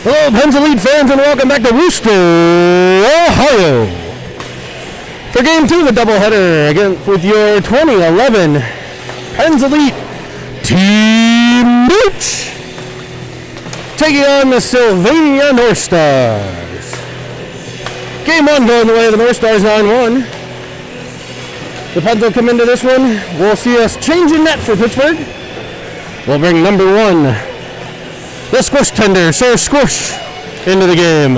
Hello, Pens Elite fans, and welcome back to Wooster, Ohio. For Game 2 of the doubleheader, again with your 2011 Pens Elite Team Nooch, taking on the Sylvania North Stars. Game 1 going the way of the North Stars 9-1. The Pens will come into this one. We'll see us changing net for Pittsburgh. We'll bring number 1, the squish tender, Sir Squish, into the game.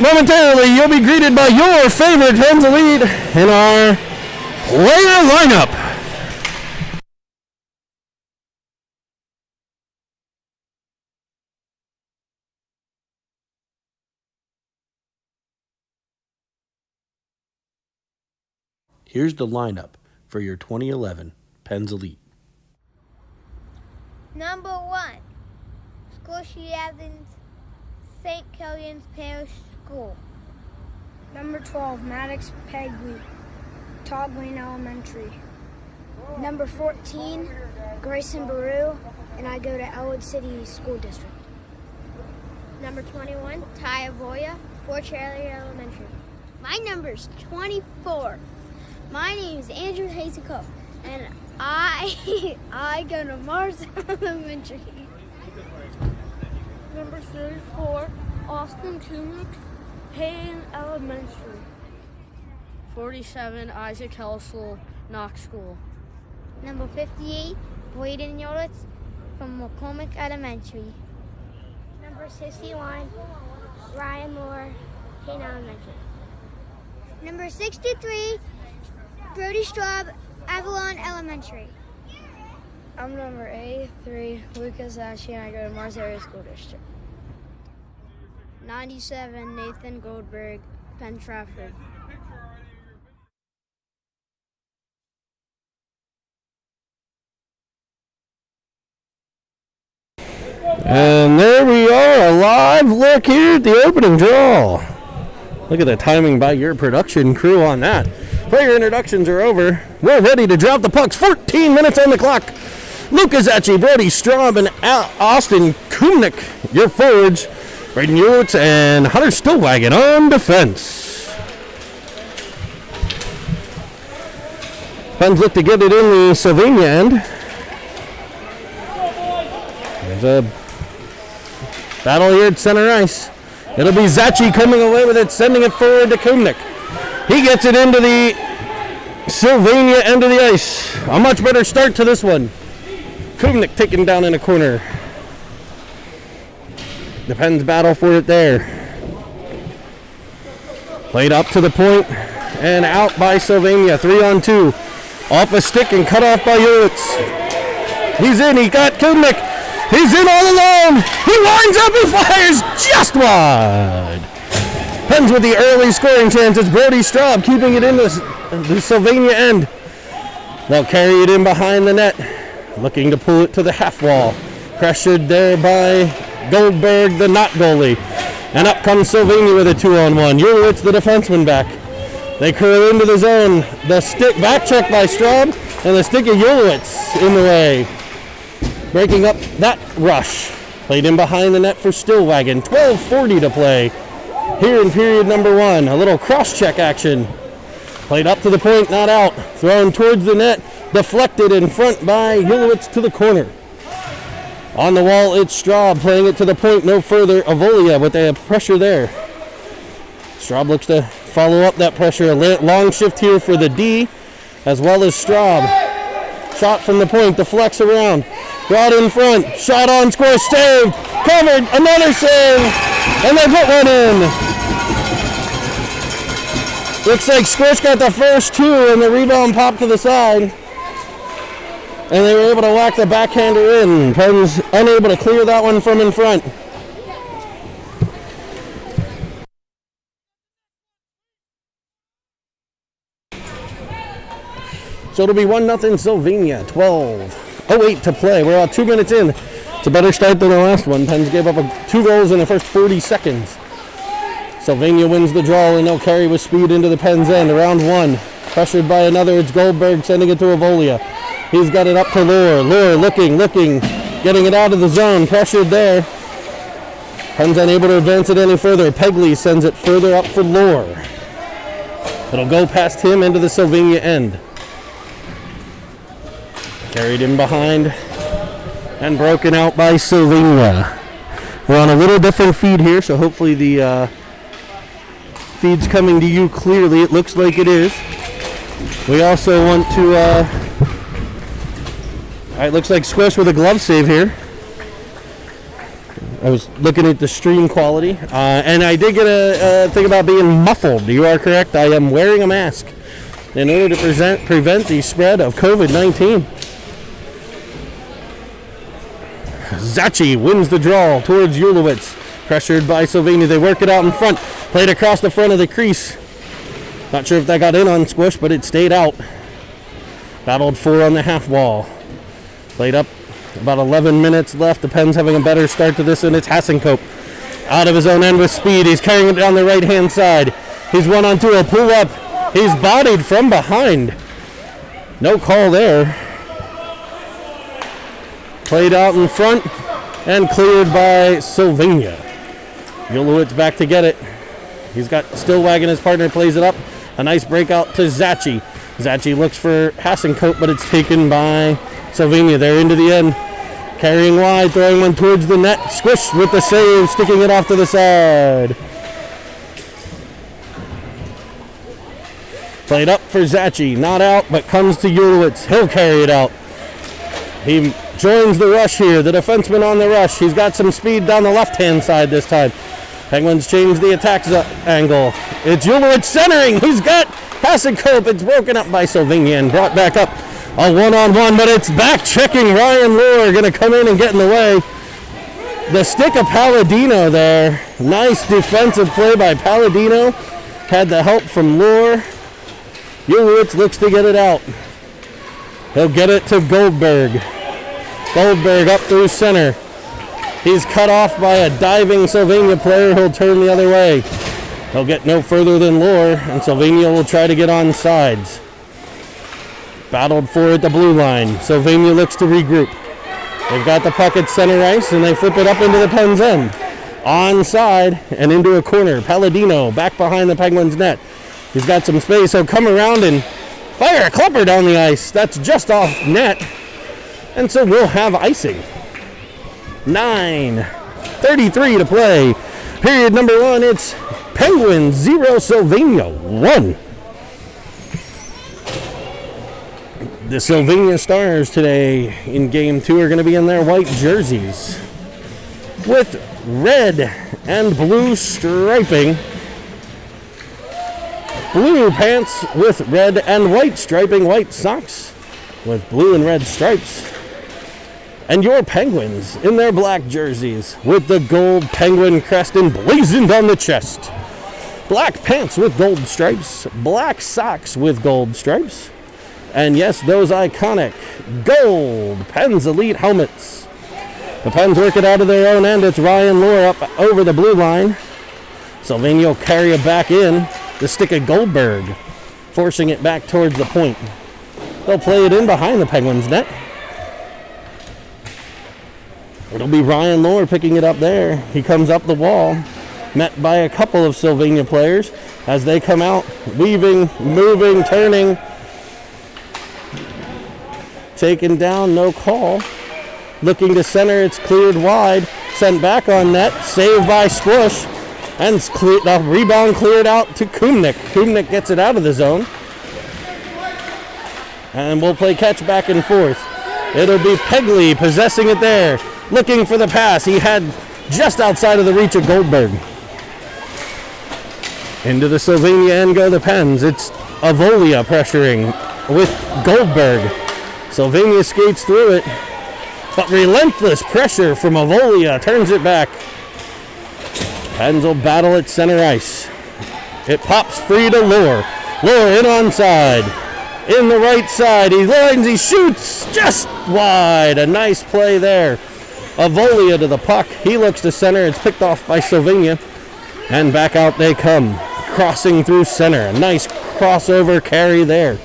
Momentarily, you'll be greeted by your favorite Pens Elite in our player lineup. Here's the lineup for your 2011 Pens Elite. Number 1, Squishy Evans, St. Killian's Parish School. Number 12, Maddox Pegley, Todd Wayne Elementary. Number 14, Grayson Baru, and I go to Elwood City School District. Number 21, Ty Avoya, Fort Charlie Elementary. My number's 24. My name is Andrew Hazecoe, and I go to Mars Elementary. Number 34, Austin Kumick, Hayden Elementary. 47, Isaac Helsel, Knox School. Number 58, Braden Yolitz from McCormick Elementary. Number 61, Ryan Moore, Hayden Elementary. Number 63, Brody Straub, Avalon Elementary. I'm number 83, Lucas Ashley, and I go to Mars Area School District. 97, Nathan Goldberg, Penn Trafford. And there we are, a live look here at the opening draw. Look at the timing by your production crew on that. Player introductions are over. We're ready to drop the pucks. 14 minutes on the clock. Lucas Atchie, Brody Straub, and Austin Kumnick, your forwards. Braden Ewitz and Hunter Stillwagon on defense. Pens look to get it in the Sylvania end. There's a battle here at center ice. It'll be Zachi coming away with it, sending it forward to Kumnick. He gets it into the Sylvania end of the ice. A much better start to this one. Kumnick taken down in a corner. The Pens battle for it there. Played up to the point and out by Sylvania. 3-on-2. Off a stick and cut off by Ewitz. He's in. He got Kumnick. He's in all alone. He winds up and fires just wide. Pens with the early scoring chances. Brody Straub keeping it in the Sylvania end. They'll carry it in behind the net. Looking to pull it to the half wall. Pressured there by Goldberg, the not goalie. And up comes Sylvania with a 2-on-1. Ewitz, the defenseman, back. They curl into the zone. The stick back check by Straub, and the stick of Ewitz in the way. Breaking up that rush. Played in behind the net for Stillwagon. 12:40 to play here in period number 1. A little cross-check action. Played up to the point, not out. Thrown towards the net. Deflected in front by Ewitz to the corner. On the wall, it's Straub playing it to the point, no further. Avolia, but they have pressure there. Straub looks to follow up that pressure. A long shift here for the D, as well as Straub. Shot from the point, deflects around. Brought in front, shot on score, saved, covered, another save, and they put one in. Looks like Squish got the first 2, and the rebound popped to the side. And they were able to whack the backhander in. Pens unable to clear that one from in front. So it'll be 1-0 Sylvania, 12:08 to play. We're about 2 minutes in. It's a better start than the last one. Pens gave up 2 goals in the first 40 seconds. Sylvania wins the draw, and they'll carry with speed into the Pens end. Around 1. Pressured by another, it's Goldberg sending it to Avolia. He's got it up to Lure. Lure looking, getting it out of the zone. Pressured there. Pens unable to advance it any further. Pegley sends it further up for Lohr. It'll go past him into the Sylvania end. Carried in behind and broken out by Sylvania. We're on a little different feed here, so hopefully the feed's coming to you clearly. It looks like it is. We also want to... it looks like Squish with a glove save here. I was looking at the stream quality, and I did get a thing about being muffled. You are correct. I am wearing a mask in order to prevent the spread of COVID-19. Zachi wins the draw towards Ulowitz. Pressured by Sylvania. They work it out in front. Played across the front of the crease. Not sure if that got in on Squish, but it stayed out. Battled for on the half wall. Played up. About 11 minutes left. The Pens having a better start to this, and it's Hassenkope. Out of his own end with speed. He's carrying it down the right-hand side. He's 1-on-2. A pull up. He's bodied from behind. No call there. Played out in front and cleared by Sylvania. Ulowitz back to get it. He's got Stillwagon, his partner, plays it up. A nice breakout to Zachi. Zachi looks for Hassenkope, but it's taken by Sylvania. They're into the end. Carrying wide, throwing one towards the net. Squish with the save, sticking it off to the side. Played up for Zachi. Not out, but comes to Ulowitz. He'll carry it out. He joins the rush here. The defenseman on the rush. He's got some speed down the left-hand side this time. Penguins change the attack angle. It's Ulowitz centering. He's got Hassenkope. It's broken up by Sylvania and brought back up. A one-on-one, but it's back-checking Ryan Lohr. Going to come in and get in the way. The stick of Palladino there. Nice defensive play by Palladino. Had the help from Lohr. Ulowitz looks to get it out. He'll get it to Goldberg. Goldberg up through center. He's cut off by a diving Sylvania player. He'll turn the other way. He'll get no further than Lohr, and Sylvania will try to get on sides. Battled for at the blue line. Sylvania looks to regroup. They've got the puck at center ice, and they flip it up into the Pens end. Onside and into a corner. Palladino back behind the Penguins net. He's got some space. He'll come around and fire a clipper down the ice. That's just off net. And so we'll have icing. 9:33 to play. Period number 1. It's Penguins 0, Sylvania 1. The Sylvania Stars today in Game 2 are going to be in their white jerseys with red and blue striping. Blue pants with red and white striping, white socks with blue and red stripes. And your Penguins in their black jerseys with the gold penguin crest emblazoned on the chest. Black pants with gold stripes, black socks with gold stripes. And yes, those iconic gold Pens Elite helmets. The Pens work it out of their own end. It's Ryan Lohr up over the blue line. Sylvania will carry it back in. The stick of Goldberg, forcing it back towards the point. They'll play it in behind the Penguins net. It'll be Ryan Lohr picking it up there. He comes up the wall, met by a couple of Sylvania players as they come out, weaving, moving, turning. Taken down, no call. Looking to center, it's cleared wide. Sent back on net, saved by Squish. And the rebound cleared out to Kumnick. Kumnick gets it out of the zone. And we'll play catch back and forth. It'll be Pegley possessing it there. Looking for the pass. He had just outside of the reach of Goldberg. Into the Sylvania end go the Pens. It's Avolia pressuring with Goldberg. Sylvania skates through it. But relentless pressure from Avolia turns it back. Pens will battle at center ice. It pops free to Lohr. Lohr in onside. In the right side. He lines, he shoots just wide. A nice play there. Avolia to the puck. He looks to center. It's picked off by Sylvania. And back out they come. Crossing through center. A nice crossover carry there.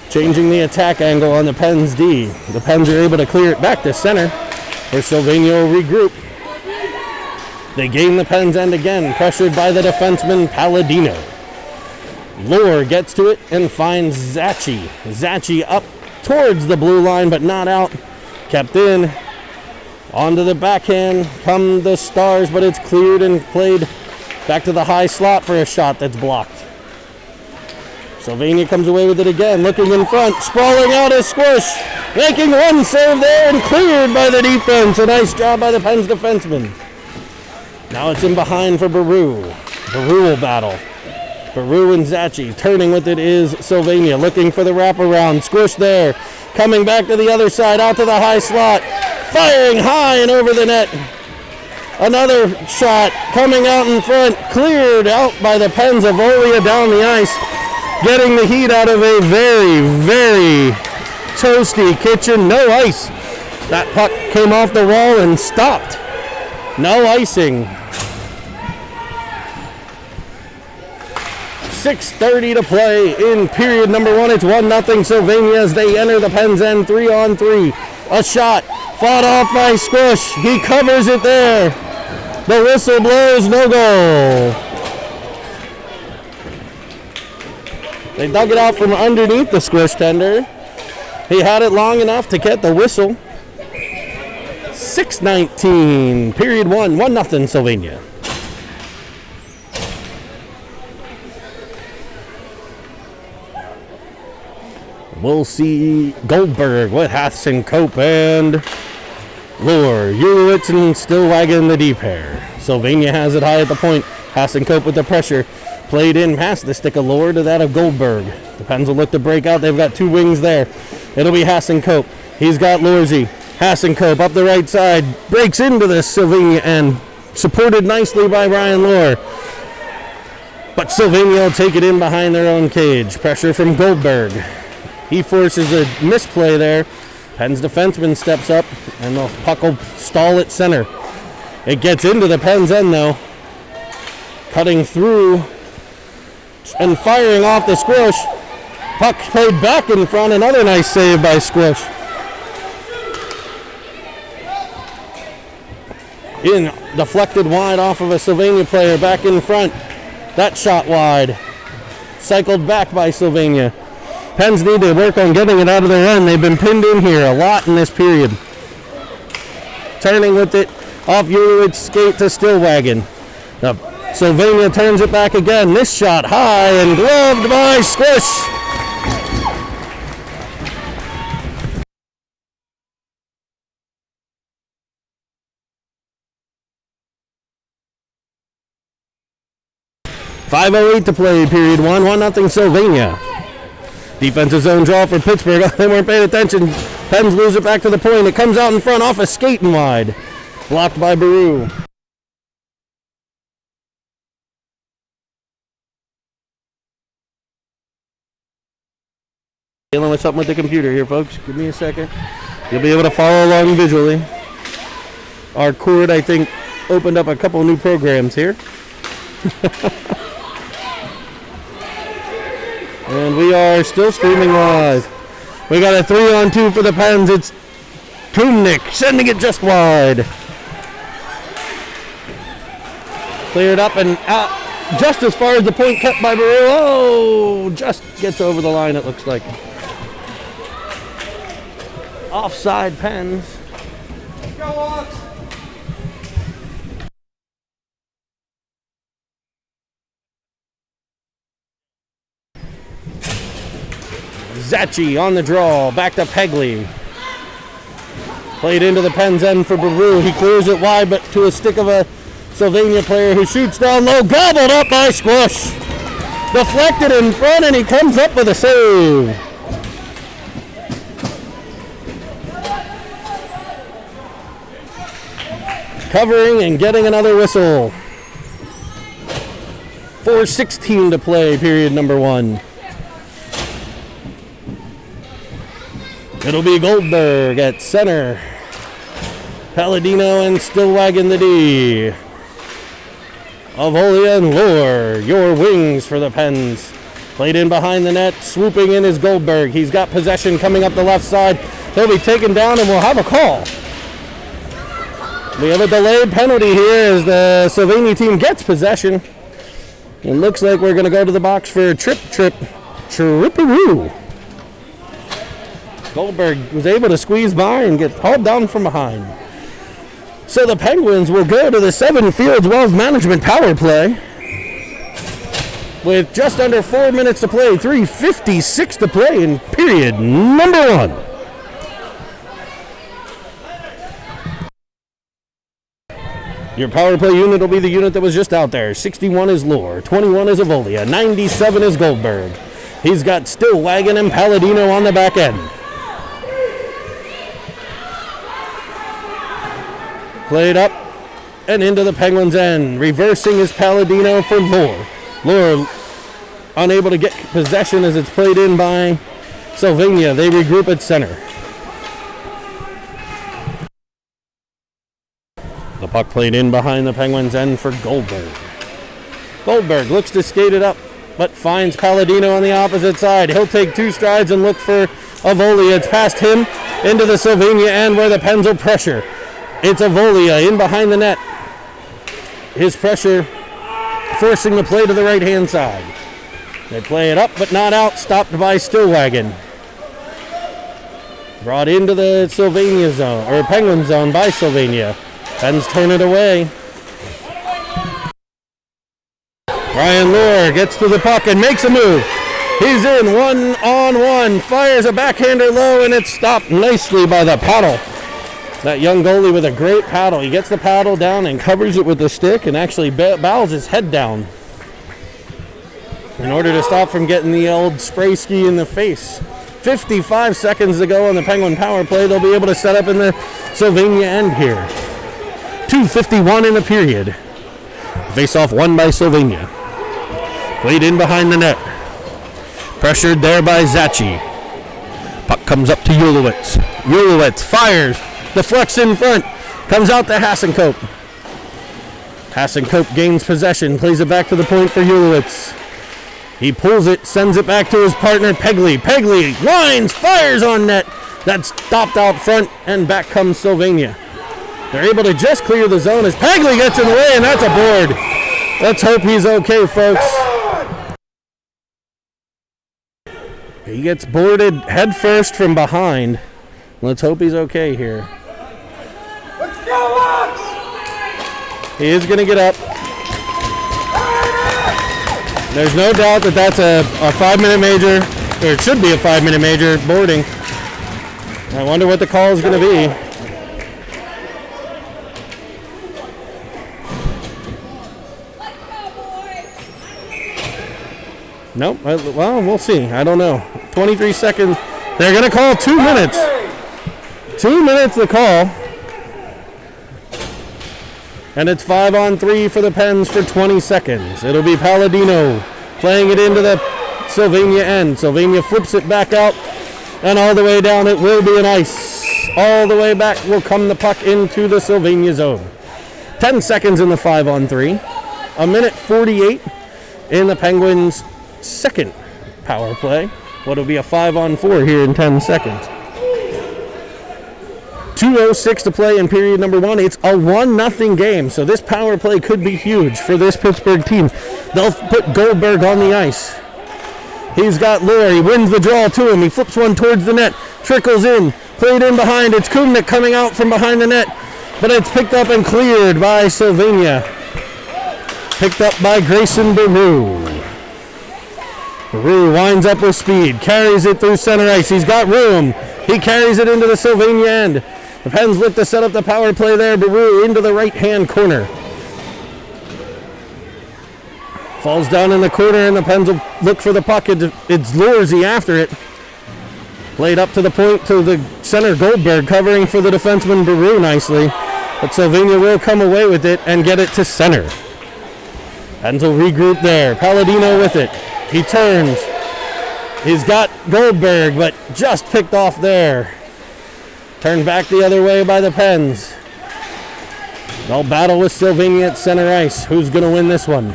Changing the attack angle on the Pens D. The Pens are able to clear it back to center, where Sylvania will regroup. They gain the Pens end again, pressured by the defenseman Palladino. Lohr gets to it and finds Zachi. Zachi up towards the blue line, but not out. Kept in. Onto the backhand come the Stars, but it's cleared and played back to the high slot for a shot that's blocked. Sylvania comes away with it again, looking in front, sprawling out a squish, making one save there and cleared by the defense. A nice job by the Pens defenseman. Now it's in behind for Baru. Baru will battle. Baru and Zachi. Turning with it is Sylvania, looking for the wraparound. Squish there. Coming back to the other side, out to the high slot. Firing high and over the net. Another shot coming out in front. Cleared out by the Pens of Olia down the ice. Getting the heat out of a very, very toasty kitchen. No ice. That puck came off the wall and stopped. No icing. 6:30 to play in period number 1. It's 1-0 Sylvania as they enter the Pens end 3-on-3. A shot fought off by Squish. He covers it there. The whistle blows, no goal. They dug it out from underneath the Squish tender. He had it long enough to get the whistle. 6:19, period 1, 1-0 Sylvania. We'll see Goldberg with Hathson, Cope, and Lohr. Urewitz and Stillwagon, the D pair. Sylvania has it high at the point. Hathson, Cope with the pressure. Played in past the stick of Lohr to that of Goldberg. The Pens will look to break out. They've got two wings there. It'll be Hathson, Cope. He's got Lorzy. Hathson, Cope up the right side. Breaks into the Sylvania end. Supported nicely by Ryan Lohr. But Sylvania will take it in behind their own cage. Pressure from Goldberg. He forces a misplay there. Pens defenseman steps up, and the puck will stall at center. It gets into the Pens end, though. Cutting through and firing off the Squish. Puck played back in front. Another nice save by Squish. In, deflected wide off of a Sylvania player back in front. That shot wide. Cycled back by Sylvania. Pens need to work on getting it out of their end. They've been pinned in here a lot in this period. Turning with it off Urewitz's skate to Stillwagon. Sylvania turns it back again. This shot high and gloved by Squish. .508 to play, period 1, 1-0 Sylvania. Defensive zone draw for Pittsburgh. They weren't paying attention. Pens lose it back to the point. It comes out in front off a skating wide. Blocked by Baru. Dealing with something with the computer here, folks. Give me a second. You'll be able to follow along visually. Our cord, I think, opened up a couple new programs here. And we are still streaming live. We got a 3-on-2 for the Pens. It's Kumnick sending it just wide. Cleared up and out just as far as the point cut by Baru. Oh, just gets over the line, it looks like. Offside Pens. Go on. Zachi on the draw, back to Pegley. Played into the Pens end for Baru. He clears it wide, but to a stick of a Sylvania player who shoots down low, gobbled up by Squish. Deflected in front, and he comes up with a save. Covering and getting another whistle. 4:16 to play, period number 1. It'll be Goldberg at center. Palladino and Stillwagon the D. Avolia and Lohr, your wings for the Pens. Played in behind the net, swooping in is Goldberg. He's got possession coming up the left side. He'll be taken down and we'll have a call. We have a delayed penalty here as the Sylvania team gets possession. It looks like we're going to go to the box for a tripperoo. Goldberg was able to squeeze by and get hauled down from behind. So the Penguins will go to the Seven Fields Wealth Management power play with just under 4 minutes to play, 3:56 to play in period number 1. Your power play unit will be the unit that was just out there. 61 is Lohr, 21 is Avolia, 97 is Goldberg. He's got Stillwagon and Palladino on the back end. Played up and into the Penguins' end. Reversing is Palladino for Lohr. Lohr unable to get possession as it's played in by Sylvania. They regroup at center. The puck played in behind the Penguins' end for Goldberg. Goldberg looks to skate it up, but finds Palladino on the opposite side. He'll take 2 strides and look for Avolia. It's past him into the Sylvania end where the Pens will pressure. It's Avolia in behind the net. His pressure forcing the play to the right-hand side. They play it up, but not out. Stopped by Stillwagon. Brought into the Sylvania zone, or Penguin zone by Sylvania. Pens turn it away. Ryan Lohr gets to the puck and makes a move. He's in 1-on-1. Fires a backhander low, and it's stopped nicely by the paddle. That young goalie with a great paddle. He gets the paddle down and covers it with the stick and actually bows his head down in order to stop from getting the old spray ski in the face. 55 seconds to go on the Penguin power play. They'll be able to set up in the Sylvania end here. 2:51 in the period. Face-off won by Sylvania. Played in behind the net. Pressured there by Zachi. Puck comes up to Ulowitz. Ulowitz fires. Deflects in front. Comes out to Hassenkope. Hassenkope gains possession. Plays it back to the point for Ulowitz. He pulls it. Sends it back to his partner Pegley. Pegley lines. Fires on net. That's stopped out front. And back comes Sylvania. They're able to just clear the zone as Pegley gets in the way. And that's a board. Let's hope he's okay, folks. He gets boarded head first from behind. Let's hope he's okay here. Let's go, Lux! He is going to get up. There's no doubt that that's a 5-minute major, or it should be a 5-minute major boarding. I wonder what the call is going to be. Nope. Well, we'll see. I don't know. 23 seconds. They're going to call 2 minutes. 2 minutes to call. And it's 5-on-3 for the Pens for 20 seconds. It'll be Palladino playing it into the Sylvania end. Sylvania flips it back out. And all the way down it will be an ice. All the way back will come the puck into the Sylvania zone. 10 seconds in the 5-on-3. 1:48 in the Penguins' second power play. What'll be a 5-on-4 here in 10 seconds. 2:06 to play in period number 1. It's a 1-0 game, so this power play could be huge for this Pittsburgh team. They'll put Goldberg on the ice. He's got Lohr. He wins the draw to him. He flips one towards the net. Trickles in. Played in behind. It's Kumnik coming out from behind the net, but it's picked up and cleared by Sylvania. Picked up by Grayson Baru. Baru winds up with speed. Carries it through center ice. He's got room. He carries it into the Sylvania end. The Pens look to set up the power play there. Baru into the right-hand corner. Falls down in the corner, and the Pens will look for the puck. It's Lorzy after it. Played up to the point to the center Goldberg, covering for the defenseman Baru nicely. But Sylvania will come away with it and get it to center. Pens will regroup there. Palladino with it. He turns. He's got Goldberg, but just picked off there. Turned back the other way by the Pens. They'll battle with Sylvania at center ice. Who's going to win this one?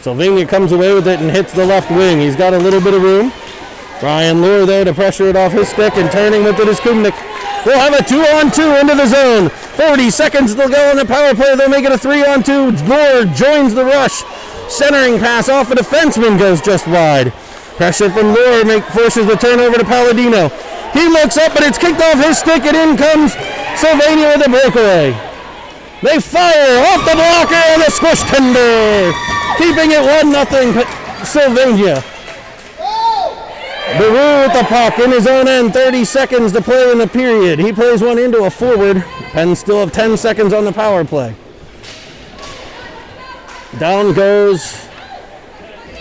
Sylvania comes away with it and hits the left wing. He's got a little bit of room. Ryan Lohr there to pressure it off his stick, and turning with it is Kumnik. We'll have a 2-on-2 into the zone. 40 seconds to go on the power play. They'll make it a 3-on-2. Gore joins the rush. Centering pass off a defenseman goes just wide. Pressure from Lure forces the turnover to Palladino. He looks up, but it's kicked off his stick, and in comes Sylvania with a breakaway. They fire off the blocker and a squish tender, keeping it 1-0 Sylvania. Baru with the puck in his own end, 30 seconds to play in the period. He plays one into a forward. Pens still have 10 seconds on the power play. Down goes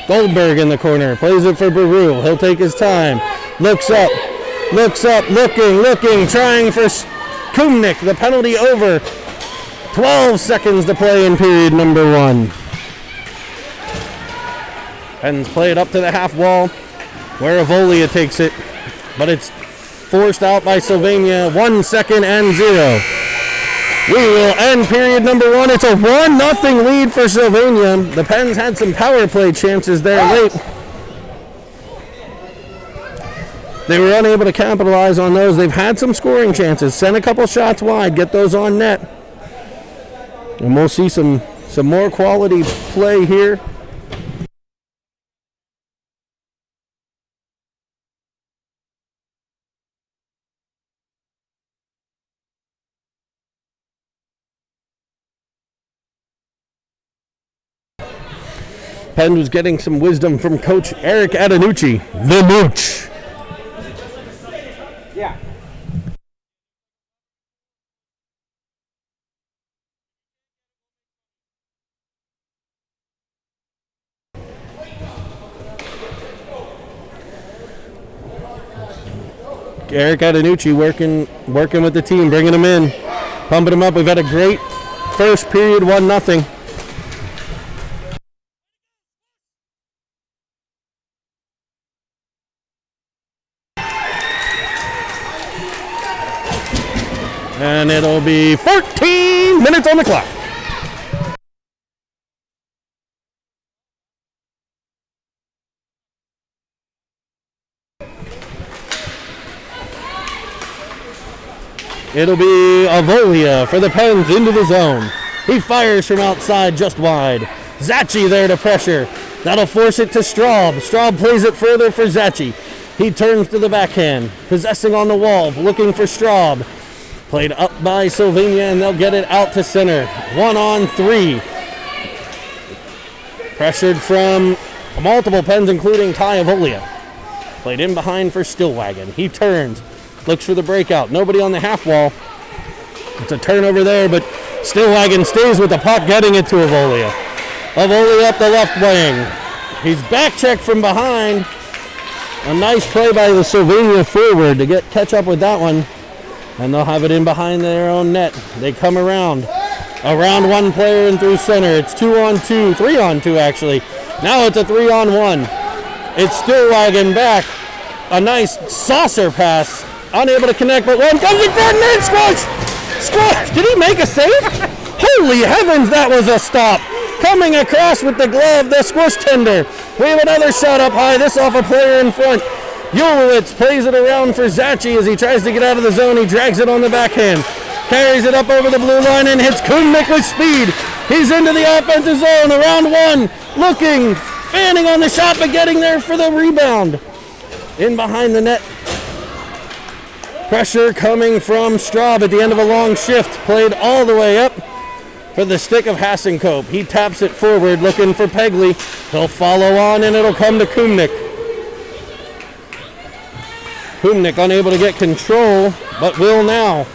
Goldberg in the corner, plays it for Baru. He'll take his time, looks up, looking, trying for Kumnik. The penalty over. 12 seconds to play in period number 1. Pens play it up to the half wall where Avolia takes it, but it's forced out by Sylvania. 1 second and 0. We will end period number 1. It's a 1-0 lead for Sylvania. The Pens had some power play chances there late. They were unable to capitalize on those. They've had some scoring chances. Send a couple shots wide, get those on net. And we'll see some more quality play here. Penn was getting some wisdom from Coach Eric Adenucci, the Nooch. Yeah. Eric Adenucci working with the team, bringing them in, pumping them up. We've had a great first period, 1-0. And it'll be 14 minutes on the clock. It'll be Avolia for the Pens into the zone. He fires from outside just wide. Zachy there to pressure. That'll force it to Straub. Straub plays it further for Zachy. He turns to the backhand, possessing on the wall, looking for Straub. Played up by Sylvania, and they'll get it out to center. 1-on-3. Pressured from multiple Pens, including Ty Avolia. Played in behind for Stillwagon. He turns. Looks for the breakout. Nobody on the half wall. It's a turnover there, but Stillwagon stays with the puck, getting it to Avolia. Avolia up the left wing. He's back checked from behind. A nice play by the Sylvania forward to catch up with that one. And they'll have it in behind their own net. They come around one player and through center. It's 2-on-2, 3-on-2 actually. Now it's a 3-on-1. It's Stillwagon back. A nice saucer pass. Unable to connect, but one comes in front and squash! Squash! Did he make a save? Holy heavens, that was a stop. Coming across with the glove, the squish tender. We have another shot up high, this off a player in front. Ulowitz plays it around for Zachy as he tries to get out of the zone. He drags it on the backhand. Carries it up over the blue line and hits Kumnik with speed. He's into the offensive zone, around one. Looking, fanning on the shot, but getting there for the rebound. In behind the net. Pressure coming from Straub at the end of a long shift. Played all the way up for the stick of Hassenkope. He taps it forward, looking for Pegley. He'll follow on, and it'll come to Kumnik. Kumnik unable to get control, but will now.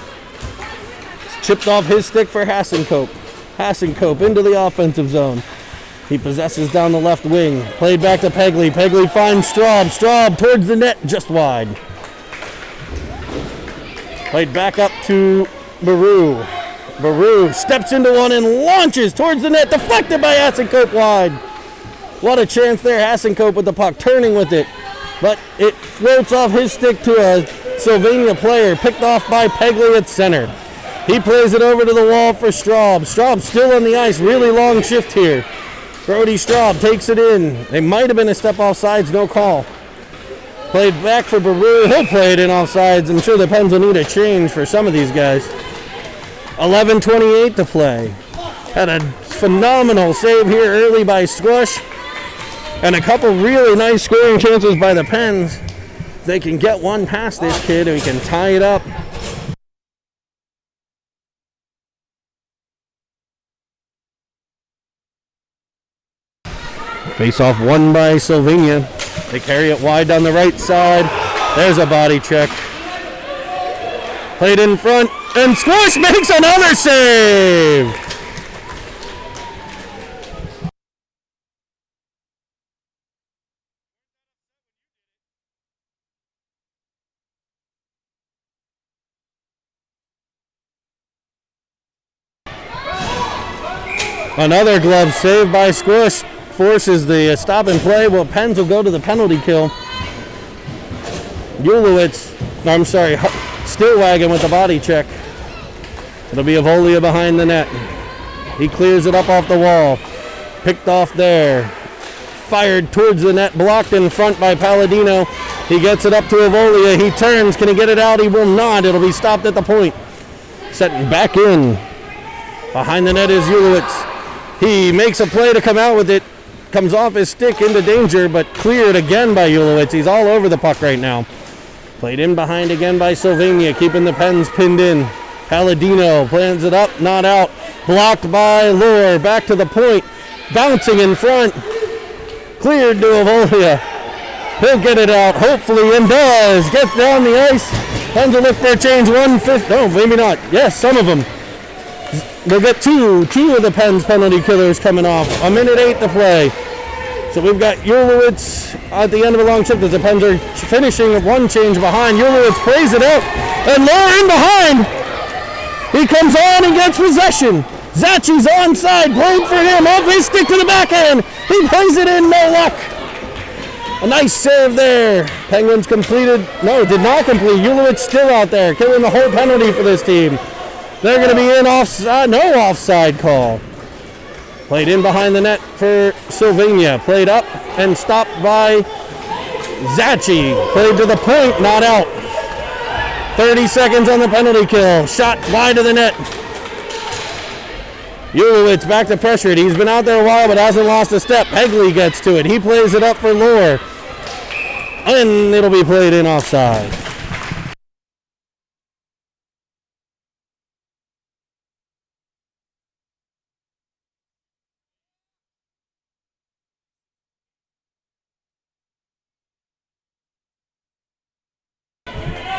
It's chipped off his stick for Hassenkope. Hassenkope into the offensive zone. He possesses down the left wing. Played back to Pegley. Pegley finds Straub. Straub towards the net, just wide. Played back up to Baru. Baru steps into one and launches towards the net, deflected by Hassenkope wide. What a chance there, Hassenkope with the puck, turning with it. But it floats off his stick to a Sylvania player, picked off by Pegley at center. He plays it over to the wall for Straub. Straub still on the ice, really long shift here. Brody Straub takes it in. They might have been a step off sides, no call. Played back for Baru. He'll play it in offsides. I'm sure the Pens will need a change for some of these guys. 11:28 to play. Had a phenomenal save here early by Squish. And a couple really nice scoring chances by the Pens. They can get one past this kid and we can tie it up. Face off won by Sylvania. They carry it wide down the right side. There's a body check. Played in front, and Squish makes another save! Another glove save by Squish forces the stop and play. Well, Pens will go to the penalty kill. Stillwagon with the body check. It'll be Avolia behind the net. He clears it up off the wall. Picked off there. Fired towards the net, blocked in front by Palladino. He gets it up to Avolia. He turns. Can he get it out? He will not. It'll be stopped at the point. Setting back in. Behind the net is Ulowitz. He makes a play to come out with it. Comes off his stick into danger, but cleared again by Ulowitz. He's all over the puck right now. Played in behind again by Sylvania, keeping the Pens pinned in. Palladino plans it up, not out. Blocked by Lure. Back to the point. Bouncing in front. Cleared to Avolia. He'll get it out, hopefully, and does. Gets down the ice. Pens will look for a change. 150. No, maybe not. Yes, some of them. They'll get two of the Pens penalty killers coming off. 1:08 to play. So we've got Ulowitz at the end of a long shift as the Pens are finishing one change behind. Ulowitz plays it out, and Lower in behind. He comes on and gets possession. Zachi's onside, played for him, off his stick to the backhand. He plays it in, no luck. A nice save there. Penguins completed, no, did not complete. Ulowitz still out there, killing the whole penalty for this team. They're going to be in offside, no offside call. Played in behind the net for Sylvania. Played up and stopped by Zachi. Played to the point, not out. 30 seconds on the penalty kill. Shot wide of the net. Ulowitz back to pressure it. He's been out there a while but hasn't lost a step. Hegley gets to it. He plays it up for Lure. And it'll be played in offside.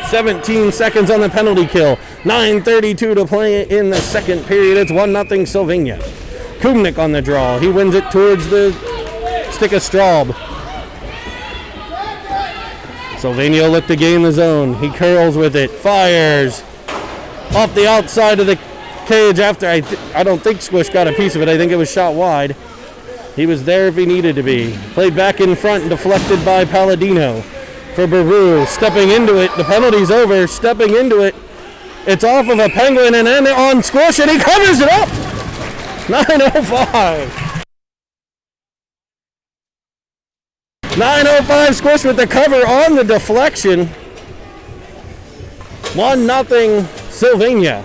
.17 seconds on the penalty kill. 9:32 to play in the second period. It's 1-0 Sylvania. Kumnik on the draw. He wins it towards the stick of Straub. Sylvania will look to gain the zone. He curls with it. Fires. Off the outside of the cage after I don't think Squish got a piece of it. I think it was shot wide. He was there if he needed to be. Played back in front and deflected by Palladino. For Baru, stepping into it. The penalty's over. Stepping into it. It's off of a Penguin and then on Squish, and he covers it up. 9:05. 9:05 Squish with the cover on the deflection. 1-0 Sylvania.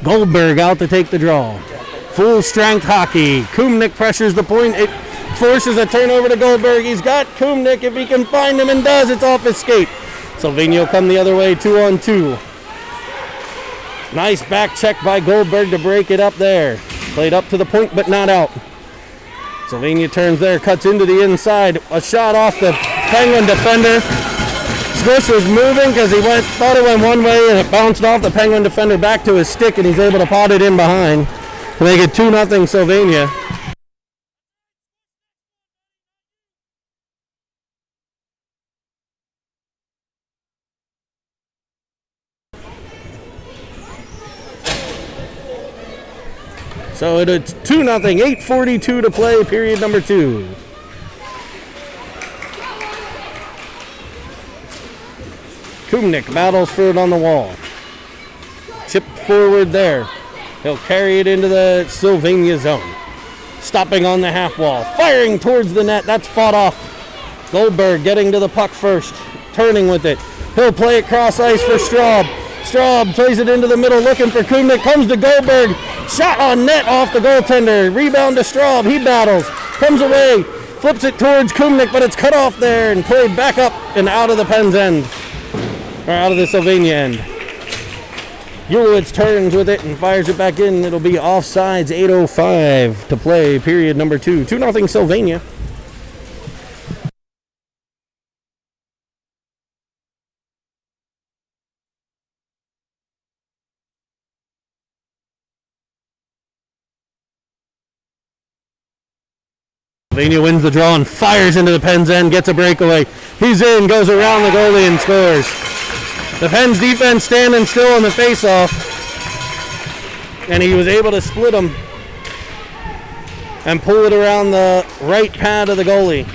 Goldberg out to take the draw. Full strength hockey. Kumnik pressures the point. It forces a turnover to Goldberg. He's got Kumnik if he can find him, and does. It's off his skate. Sylvania will come the other way, 2-on-2. Nice back check by Goldberg to break it up there. Played up to the point, but not out. Sylvania turns there, cuts into the inside. A shot off the Penguin defender. Squish was moving because he thought it went one way, and it bounced off the Penguin defender back to his stick, and he's able to pot it in behind to make it 2-0 Sylvania. So it's 2-0, 8:42 to play, period number 2. Kumnik battles for it on the wall. Chipped forward there. He'll carry it into the Sylvania zone. Stopping on the half wall. Firing towards the net. That's fought off Goldberg getting to the puck first, turning with it. He'll play it cross ice for Straub. Straub plays it into the middle, looking for Kumnick. Comes to Goldberg. Shot on net off the goaltender. Rebound to Straub. He battles. Comes away. Flips it towards Kumnick, but it's cut off there and played back up and out of the Pens end. Or out of the Sylvania end. Ulowitz turns with it and fires it back in. It'll be offsides, 8:05 to play, period number 2. 2-0 Sylvania. Sylvania wins the draw and fires into the Pens end, gets a breakaway. He's in, goes around the goalie and scores. The Pens defense standing still on the faceoff, and he was able to split them and pull it around the right pad of the goalie.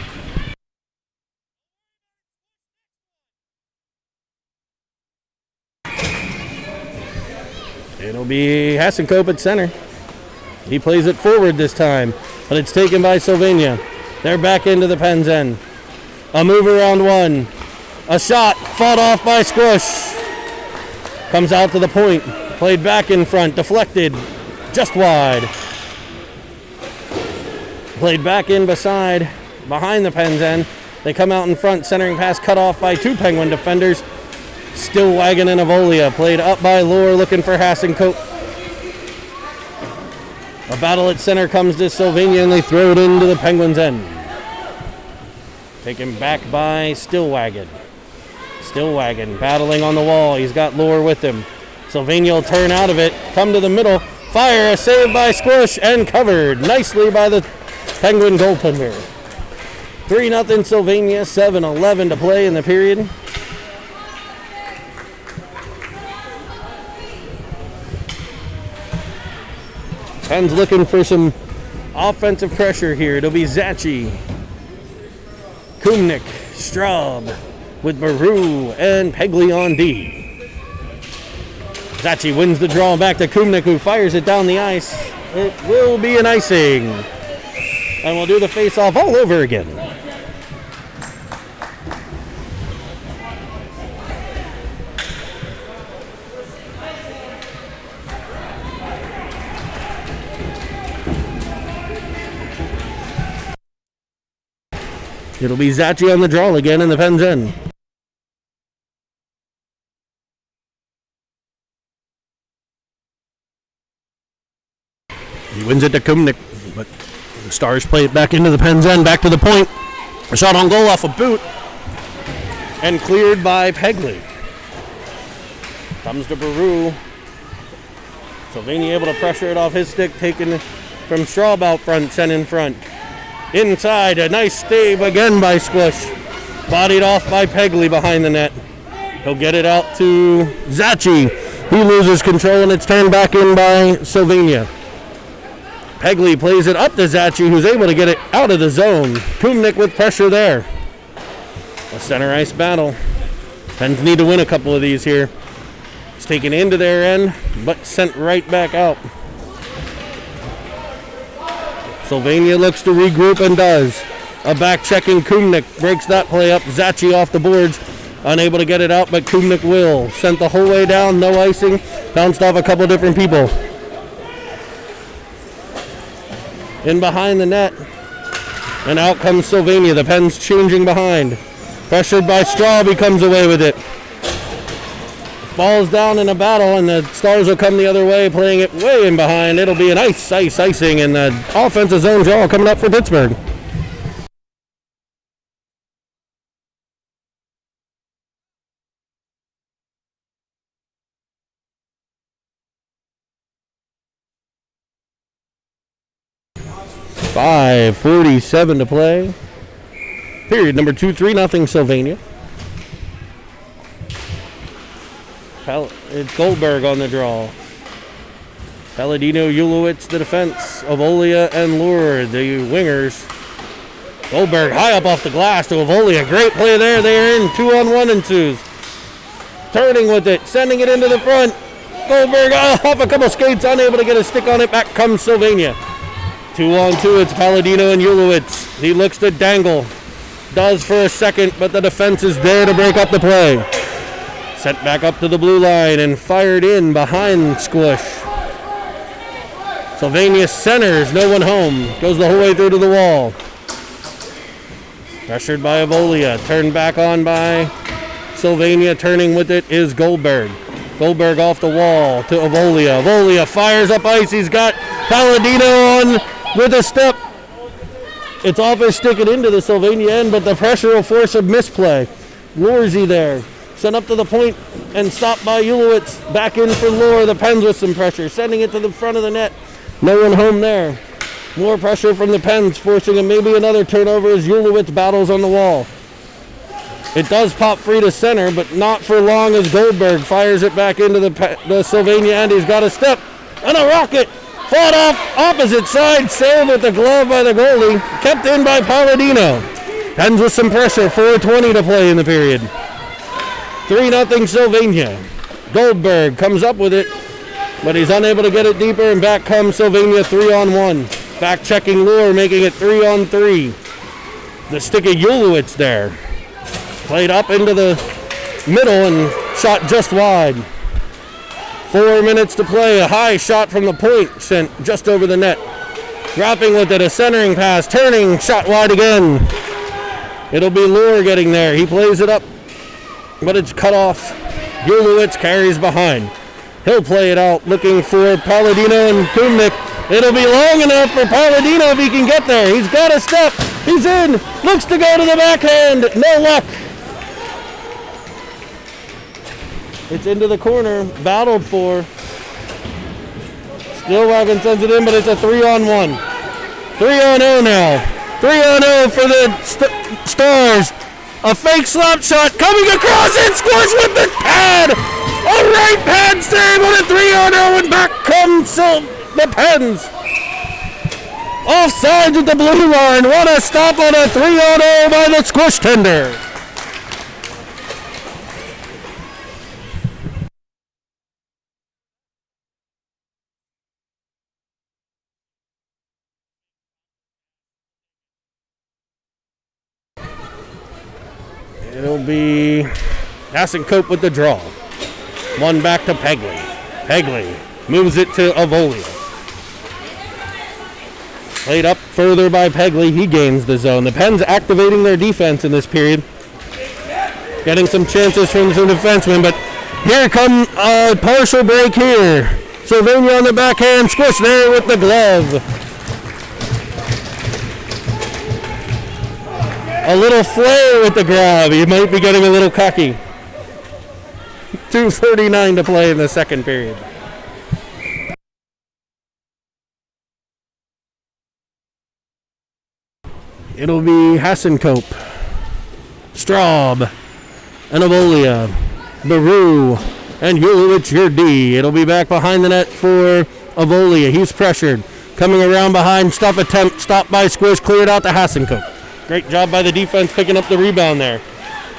It'll be Hassenkope at center. He plays it forward this time, but it's taken by Sylvania. They're back into the Pens end. A move around one. A shot fought off by Squish. Comes out to the point. Played back in front. Deflected. Just wide. Played back in behind the Pens end. They come out in front. Centering pass cut off by 2 Penguin defenders. Still Wagon and Avolia. Played up by Lohr looking for Hassenkope. A battle at center comes to Sylvania, and they throw it into the Penguins' end. Taken back by Stillwagon. Stillwagon battling on the wall. He's got Lohr with him. Sylvania will turn out of it, come to the middle, fire, a save by Squish, and covered nicely by the Penguin goaltender. 3-0 Sylvania, 7:11 to play in the period. Pens looking for some offensive pressure here. It'll be Zachi, Kumnick, Straub with Maru and Pegley on D. Zachi wins the draw back to Kumnick, who fires it down the ice. It will be an icing. And we'll do the face-off all over again. It'll be Zachi on the draw again in the Pens end. He wins it to Kumnick, but the Stars play it back into the Pens end, back to the point. A shot on goal off a boot, and cleared by Pegley. Comes to Baru. Sylvania able to pressure it off his stick, taken from Straub out front, sent in front. Inside, a nice stave again by Squish. Bodied off by Pegley behind the net. He'll get it out to Zachi. He loses control, and it's turned back in by Sylvania. Pegley plays it up to Zachi, who's able to get it out of the zone. Kumnick with pressure there. A center ice battle. Pens need to win a couple of these here. It's taken into their end, but sent right back out. Sylvania looks to regroup and does. A back-checking Kumnick breaks that play up. Zachi off the boards. Unable to get it out, but Kumnick will. Sent the whole way down, no icing. Bounced off a couple different people. In behind the net. And out comes Sylvania. The Pens changing behind. Pressured by Straub, he comes away with it. Falls down in a battle, and the Stars will come the other way, playing it way in behind. It'll be an icing, and the offensive zone draw coming up for Pittsburgh. .5:47 to play. Period number 2, 3-0 Sylvania. It's Goldberg on the draw. Palladino, Ulowitz, the defense. Avolia and Lohr, the wingers. Goldberg high up off the glass to Avolia. Great play there. They're in 2-on-1 and 2s. Turning with it, sending it into the front. Goldberg off a couple skates, unable to get a stick on it. Back comes Sylvania. 2-on-2, it's Palladino and Ulowitz. He looks to dangle. Does for a second, but the defense is there to break up the play. Sent back up to the blue line and fired in behind Squish. Sylvania centers, no one home. Goes the whole way through to the wall. Pressured by Avolia. Turned back on by Sylvania. Turning with it is Goldberg. Goldberg off the wall to Avolia. Avolia fires up ice. He's got Palladino on with a step. It's off his stick and into the Sylvania end, but the pressure will force a misplay. Lorzy there. Sent up to the point and stopped by Ulowitz. Back in for Lure. The Pens with some pressure. Sending it to the front of the net. No one home there. More pressure from the Pens, forcing maybe another turnover as Ulowitz battles on the wall. It does pop free to center, but not for long as Goldberg fires it back into the Sylvania end. He's got a step and a rocket. Fought off opposite side. Saved with the glove by the goalie. Kept in by Palladino. Pens with some pressure. 4:20 to play in the period. 3-0 Sylvania. Goldberg comes up with it, but he's unable to get it deeper, and back comes Sylvania 3-on-1. Back checking Lure, making it 3-on-3. The stick of Ulowitz there. Played up into the middle and shot just wide. 4 minutes to play. A high shot from the point sent just over the net. Wrapping with it, a centering pass, turning, shot wide again. It'll be Lure getting there. He plays it up, but it's cut off. Ulowitz carries behind. He'll play it out, looking for Palladino and Kumnik. It'll be long enough for Palladino if he can get there. He's got a step. He's in. Looks to go to the backhand. No luck. It's into the corner. Battled for. Stillwagon sends it in, but it's a 3-on-1. 3-on-0 now. 3-on-0 for the Stars. A fake slap shot coming across and scores with the pad. A right pad save on a 3-on-0, and back comes the Pens. Offsides at the blue line. What a stop on a 3-on-0 by the Squish tender. It'll be Hassencope with the draw. One back to Pegley. Pegley moves it to Avolia. Played up further by Pegley. He gains the zone. The Pens activating their defense in this period. Getting some chances from some defensemen, but here come a partial break here. Sylvania on the backhand. Squish there with the glove. A little flare with the grab. He might be getting a little cocky. 2:39 to play in the second period. It'll be Hassencope, Straub, and Avolia, Baru, and Ulowitz, your D. It'll be back behind the net for Avolia. He's pressured. Coming around behind, stop attempt, stopped by Squish, cleared out to Hassencope. Great job by the defense picking up the rebound there.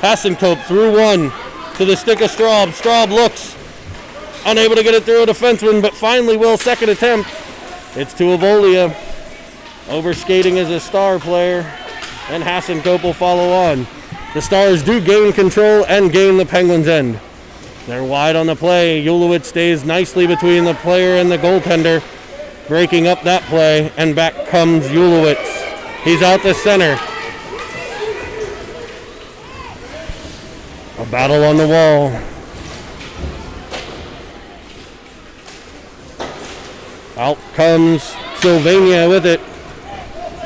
Hassencope through one to the stick of Straub. Straub looks unable to get it through a defenseman, but finally will. Second attempt. It's to Avolia. Overskating as a Star player, and Hassencope will follow on. The Stars do gain control and gain the Penguins' end. They're wide on the play. Ulowitz stays nicely between the player and the goaltender, breaking up that play, and back comes Ulowitz. He's out the center. A battle on the wall. Out comes Sylvania with it.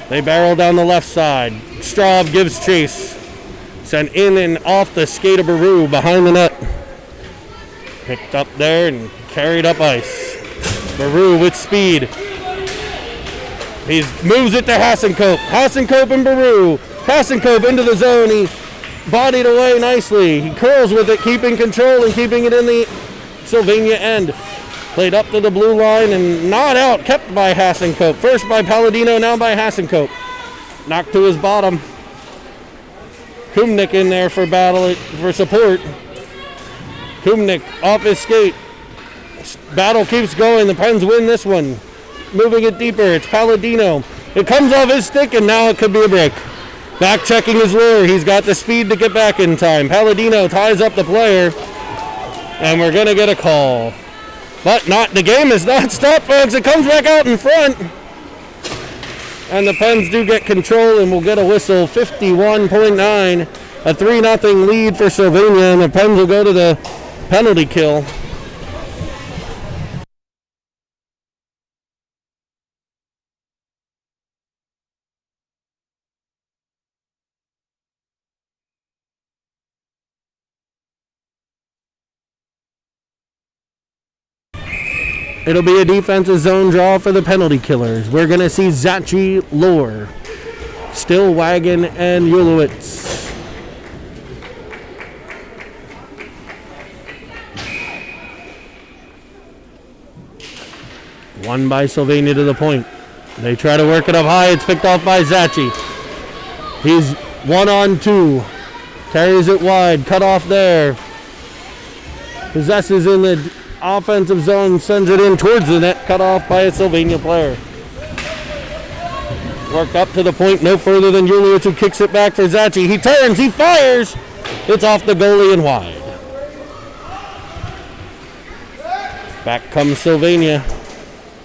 They barrel down the left side. Straub gives chase. Sent in and off the skate of Baru behind the net. Picked up there and carried up ice. Baru with speed. He moves it to Hassencope. Hassencope and Baru. Hassencope into the zone. He bodied away nicely. He curls with it, keeping control and keeping it in the Sylvania end. Played up to the blue line and not out. Kept by Hassencope. First by Palladino, now by Hassencope. Knocked to his bottom. Kumnik in there for support. Kumnik off his skate. Battle keeps going. The Pens win this one. Moving it deeper. It's Palladino. It comes off his stick, and now it could be a break. Back checking his lure. He's got the speed to get back in time. Palladino ties up the player. And we're going to get a call. But the game is not stopped, folks. It comes back out in front. And the Pens do get control and will get a whistle. 51.9. A 3-0 lead for Sylvania. And the Pens will go to the penalty kill. It'll be a defensive zone draw for the penalty killers. We're going to see Zachi, Lohr, Stillwagon, and Ulowitz. One by Sylvania to the point. They try to work it up high. It's picked off by Zachi. He's 1-on-2. Carries it wide. Cut off there. Possesses in the offensive zone, sends it in towards the net, cut off by a Sylvania player. Worked up to the point, no further than Ulowitz, who kicks it back for Zachi. He turns, he fires. It's off the goalie and wide. Back comes Sylvania.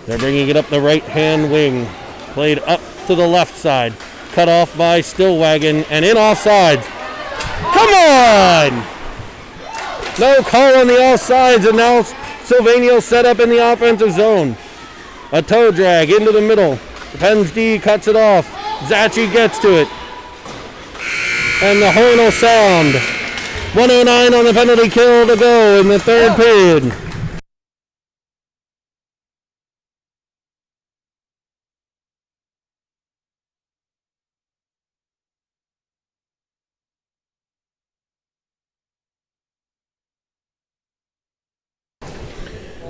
They're bringing it up the right-hand wing. Played up to the left side. Cut off by Stillwagon and in offsides. Come on! No call on the offsides, and now Sylvania set up in the offensive zone. A toe drag into the middle. The Pens D cuts it off. Zachi gets to it. And the horn will sound. 1:09 on the penalty kill to go in the third period.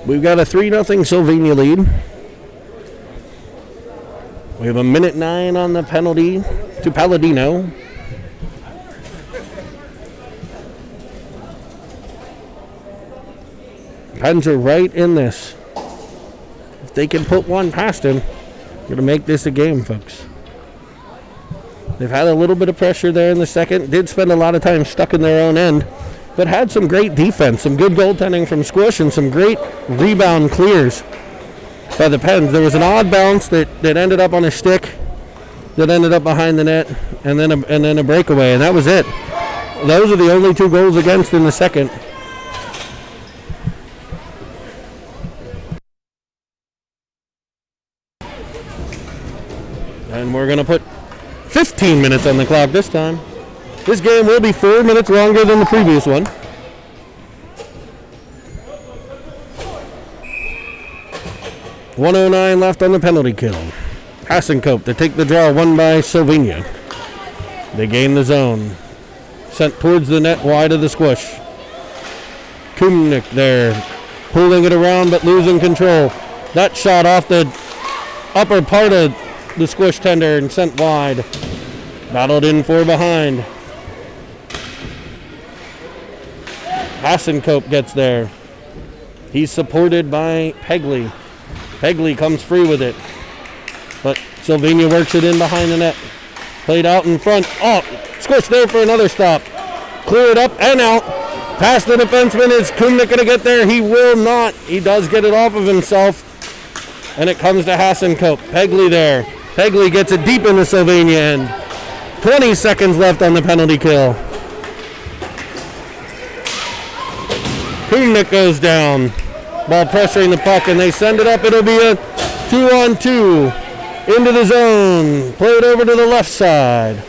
We've got a 3-0 Sylvania lead. We have 1:09 on the penalty to Palladino. Pens are right in this. If they can put one past him, going to make this a game, folks. They've had a little bit of pressure there in the second. Did spend a lot of time stuck in their own end, but had some great defense, some good goaltending from Squish, and some great rebound clears by the Pens. There was an odd bounce that ended up on a stick, that ended up behind the net, and then a breakaway, and that was it. Those are the only 2 goals against in the second. And we're going to put 15 minutes on the clock this time. This game will be 4 minutes longer than the previous one. .109 left on the penalty kill. Hassenkope to take the draw, won by Sylvania. They gain the zone. Sent towards the net, wide of the Squish. Kumnik there, pulling it around but losing control. That shot off the upper part of the Squish tender and sent wide. Battled in for behind. Hassenkope gets there. He's supported by Pegley. Pegley comes free with it. But Sylvania works it in behind the net. Played out in front. Oh, Squish there for another stop. Clear it up and out. Past the defenseman. Is Kumnik going to get there? He will not. He does get it off of himself. And it comes to Hassenkope. Pegley there. Pegley gets it deep into Sylvania end. 20 seconds left on the penalty kill. Kumnik goes down. Ball pressuring the puck, and they send it up. It'll be a 2-on-2 into the zone. Played over to the left side.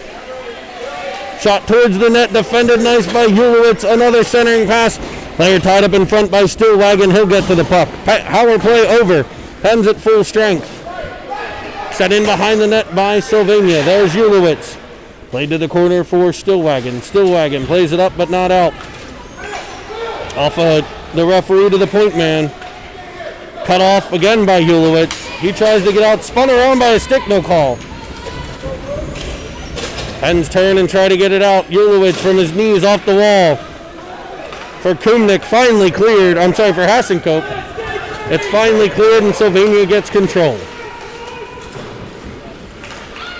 Shot towards the net, defended nice by Ulowitz. Another centering pass. Player tied up in front by Stillwagon. He'll get to the puck. Power play over. Pens at full strength. Set in behind the net by Sylvania. There's Ulowitz. Played to the corner for Stillwagon. Stillwagon plays it up but not out. Off of the referee to the point man. Cut off again by Ulowitz. He tries to get out, spun around by a stick, no call. Pens turn and try to get it out. Ulowitz from his knees off the wall. For Kumnik, finally cleared. I'm sorry, for Hassenkope. It's finally cleared and Sylvania gets control.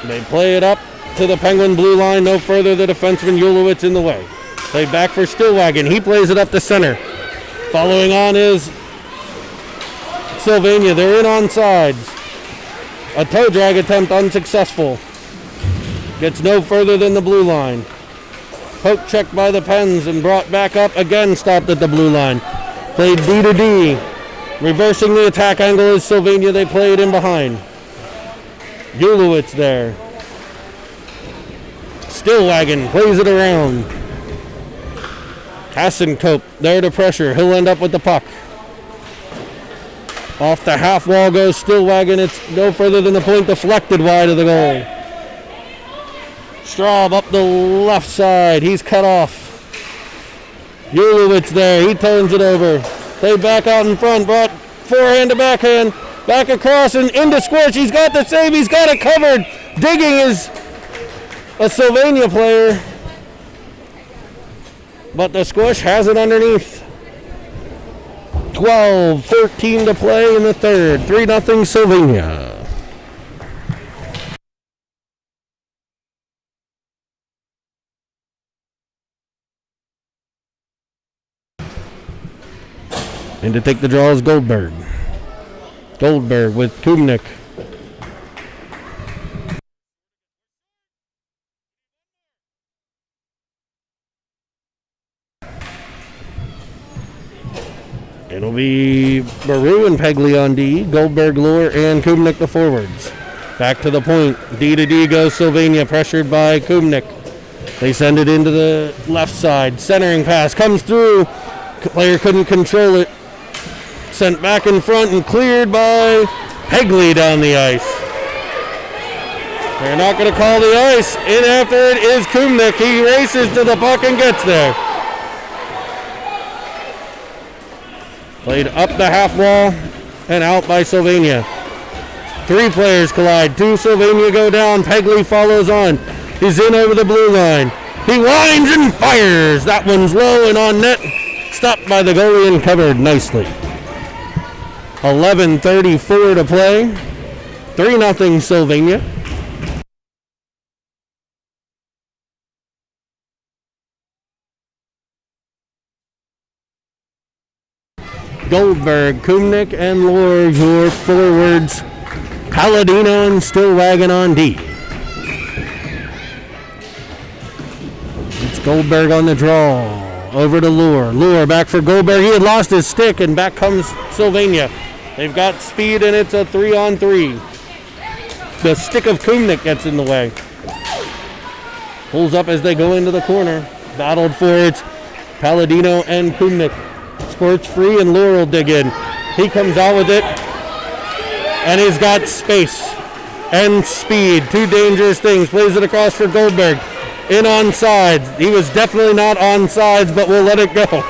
They play it up to the Penguin blue line. No further, the defenseman Ulowitz in the way. Played back for Stillwagon. He plays it up to center. Following on is Sylvania. They're in on sides. A toe drag attempt unsuccessful. Gets no further than the blue line. Poke checked by the Pens and brought back up. Again stopped at the blue line. Played D to D. Reversing the attack angle is Sylvania. They play it in behind. Ulowitz there. Stillwagon plays it around. Hassenkope there to pressure. He'll end up with the puck. Off the half wall goes Stillwagon. It's no further than the point, deflected wide of the goal. Straub up the left side. He's cut off. Ulowitz there. He turns it over. Played back out in front. Brought forehand to backhand. Back across and into Squish. He's got the save. He's got it covered. Digging is a Sylvania player. But the Squish has it underneath. 12-13 to play in the third. 3-0 Sylvania. And to take the draw is Goldberg. Goldberg with Kumnik. It'll be Baru and Pegley on D, Goldberg, Lohr, and Kumnik the forwards. Back to the point. D to D goes Sylvania, pressured by Kumnik. They send it into the left side. Centering pass comes through. Player couldn't control it. Sent back in front and cleared by Pegley down the ice. They're not going to call the ice. In after it is Kumnik. He races to the puck and gets there. Played up the half wall and out by Sylvania. Three players collide. Two Sylvania go down. Pegley follows on. He's in over the blue line. He winds and fires. That one's low and on net. Stopped by the goalie and covered nicely. 11:34 to play. 3-0 Sylvania. Goldberg, Kumnik, and Lohr, your forwards. Palladino and Stillwagon on D. It's Goldberg on the draw. Over to Lohr. Lohr back for Goldberg. He had lost his stick, and back comes Sylvania. They've got speed, and it's a 3-on-3. The stick of Kumnik gets in the way. Pulls up as they go into the corner. Battled for it. Palladino and Kumnik. Squirts free, and Lohr will dig in. He comes out with it, and he's got space and speed. Two dangerous things. Plays it across for Goldberg. In on sides. He was definitely not on sides, but we'll let it go.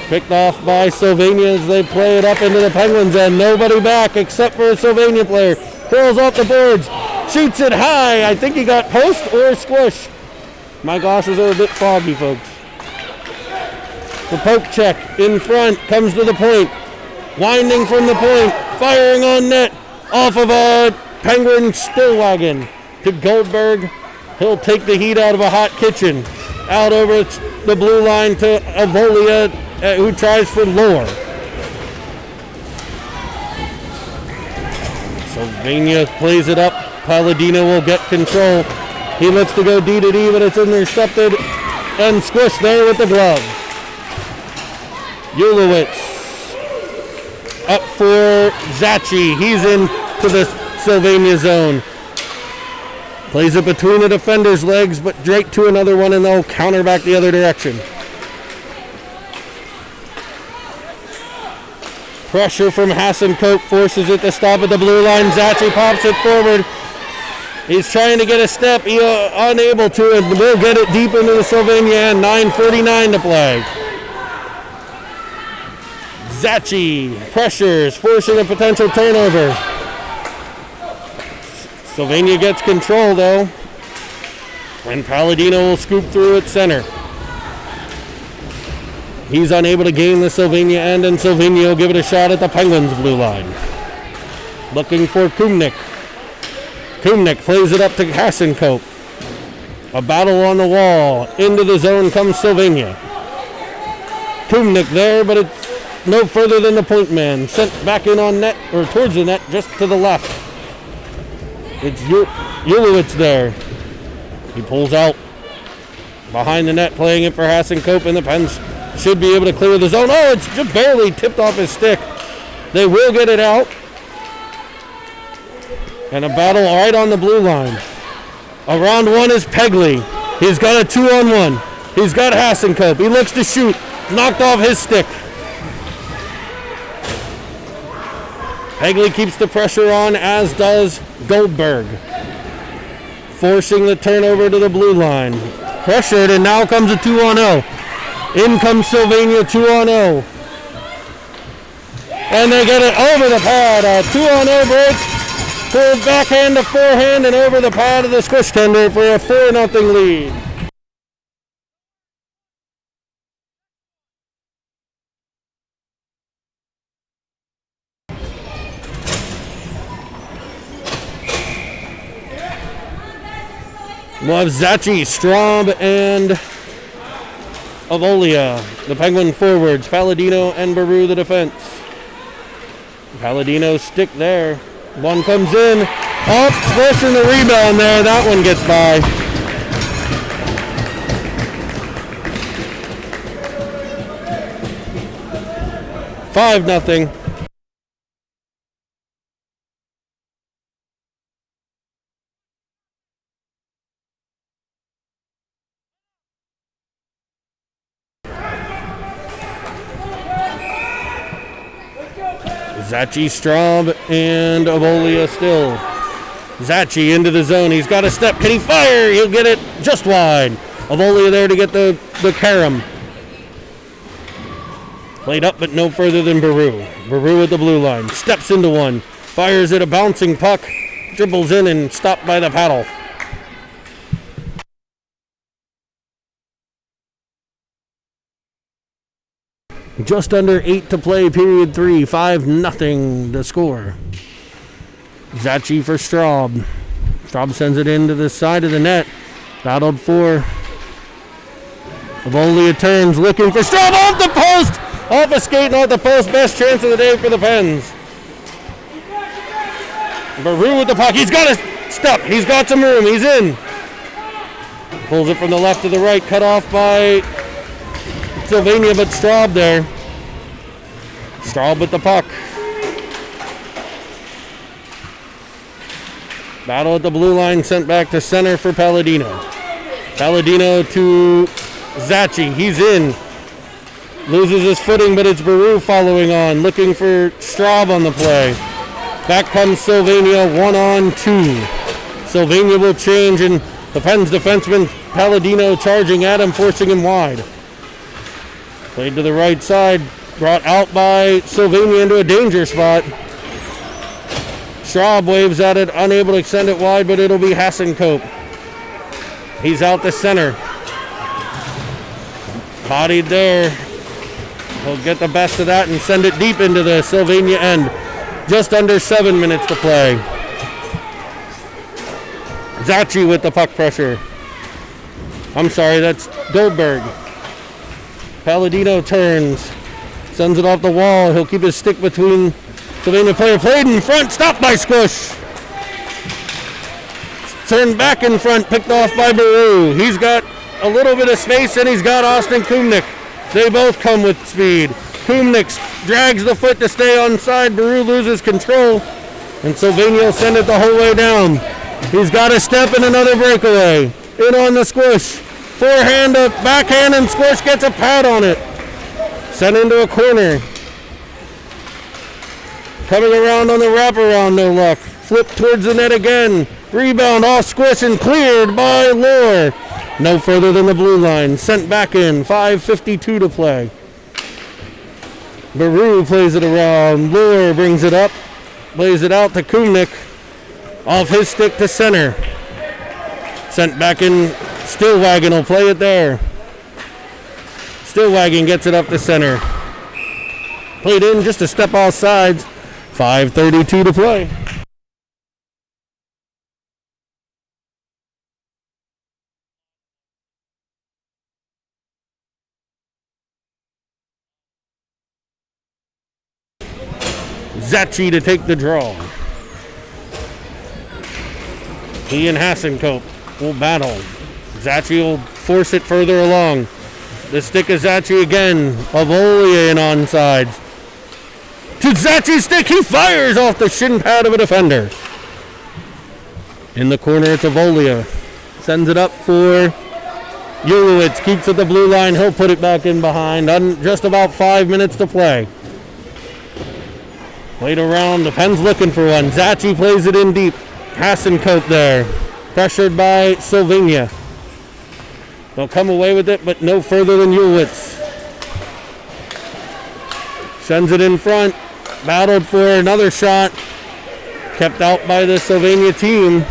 Picked off by Sylvania as they play it up into the Penguins end. Nobody back except for a Sylvania player. Curls off the boards. Shoots it high. I think he got post or squish. My glasses are a bit foggy, folks. The poke check in front. Comes to the point. Winding from the point. Firing on net. Off of a Penguin Stillwagon to Goldberg. He'll take the heat out of a hot kitchen. Out over the blue line to Avolia, who tries for Lohr. Sylvania plays it up. Palladino will get control. He looks to go D to D, but it's intercepted and squished there with the glove. Ulowitz up for Zachi. He's into the Sylvania zone. Plays it between the defender's legs, but Drake to another one, and they'll counter back the other direction. Pressure from Hassenkope forces it to stop at the blue line. Zachi pops it forward. He's trying to get a step. He unable to, and will get it deep into the Sylvania end. 9:49 to play. Zachi pressures, forcing a potential turnover. Sylvania gets control, though, and Palladino will scoop through at center. He's unable to gain the Sylvania end, and Sylvania will give it a shot at the Penguins' blue line. Looking for Kumnik. Kumnik plays it up to Hassenkope. A battle on the wall. Into the zone comes Sylvania. Kumnick there, but it's no further than the point man. Sent back in on net, or towards the net, just to the left. It's Ulowitz there. He pulls out behind the net, playing it for Hassenkope, and the Pens should be able to clear the zone. Oh, it's just barely tipped off his stick. They will get it out. And a battle right on the blue line. Around one is Pegley. He's got a 2-on-1. He's got Hassenkope. He looks to shoot. Knocked off his stick. Pegley keeps the pressure on, as does Goldberg. Forcing the turnover to the blue line. Pressured, and now comes a 2-on-0. In comes Sylvania, 2-on-0. And they get it over the pad. A 2-on-0 break. Pulled backhand to forehand and over the pad of the squish tender for a 4-0 lead. We'll have Zachi, Straub, and Avolia, the Penguin forwards. Palladino and Baru, the defense. Palladino's stick there. One comes in. Up, pushing the rebound there. That one gets by. Five nothing. Zachi, Straub, and Avolia still. Zachi into the zone. He's got a step. Can he fire? He'll get it just wide. Avolia there to get the carom. Played up, but no further than Baru. Baru at the blue line. Steps into one. Fires at a bouncing puck. Dribbles in and stopped by the paddle. Just under 8 to play, period 3. 5-0 to score. Zachi for Straub. Straub sends it into the side of the net. Battled for. Avolia turns, looking for Straub off the post! Off a skate and off the post. Best chance of the day for the Pens. Baru with the puck. He's got a step. He's got some room. He's in. Pulls it from the left to the right. Cut off by Sylvania, but Straub there. Straub with the puck. Battle at the blue line, sent back to center for Palladino. Palladino to Zachi. He's in. Loses his footing, but it's Baru following on, looking for Straub on the play. Back comes Sylvania, 1-on-2. Sylvania will change, and the Pens defenseman Palladino charging at him, forcing him wide. Played to the right side, brought out by Sylvania into a danger spot. Straub waves at it, unable to extend it wide, but it'll be Hassenkope. He's out the center. Bodied there. He'll get the best of that and send it deep into the Sylvania end. Just under 7 minutes to play. Zachi with the puck pressure. I'm sorry, that's Goldberg. Palladino turns, sends it off the wall. He'll keep his stick between Sylvania player. Played in front, stopped by Squish. Turned back in front, picked off by Baru. He's got a little bit of space, and he's got Austin Kumnick. They both come with speed. Kumnick drags the foot to stay onside. Baru loses control, and Sylvania will send it the whole way down. He's got a step and another breakaway. In on the Squish. Forehand to backhand, and Squish gets a pad on it. Sent into a corner. Coming around on the wraparound, no luck. Flip towards the net again. Rebound off Squish and cleared by Lohr. No further than the blue line. Sent back in. 5:52 to play. Baru plays it around. Lohr brings it up. Plays it out to Kumnick. Off his stick to center. Sent back in. Stillwagon will play it there. Stillwagon gets it up to center. Played in just a step off sides. 5:32 to play. Zachi to take the draw. He and Hassenkope will battle. Zachi will force it further along. The stick is Zachi again. Avolia in onsides. To Zachi's stick, he fires off the shin pad of a defender. In the corner, it's Avolia. Sends it up for Ulowitz. Keeps at the blue line. He'll put it back in behind. Just about 5 minutes to play. Played around. The Pens looking for one. Zachi plays it in deep. Hassenkope there. Pressured by Sylvania. They'll come away with it, but no further than Ulowitz. Sends it in front. Battled for another shot. Kept out by the Sylvania team.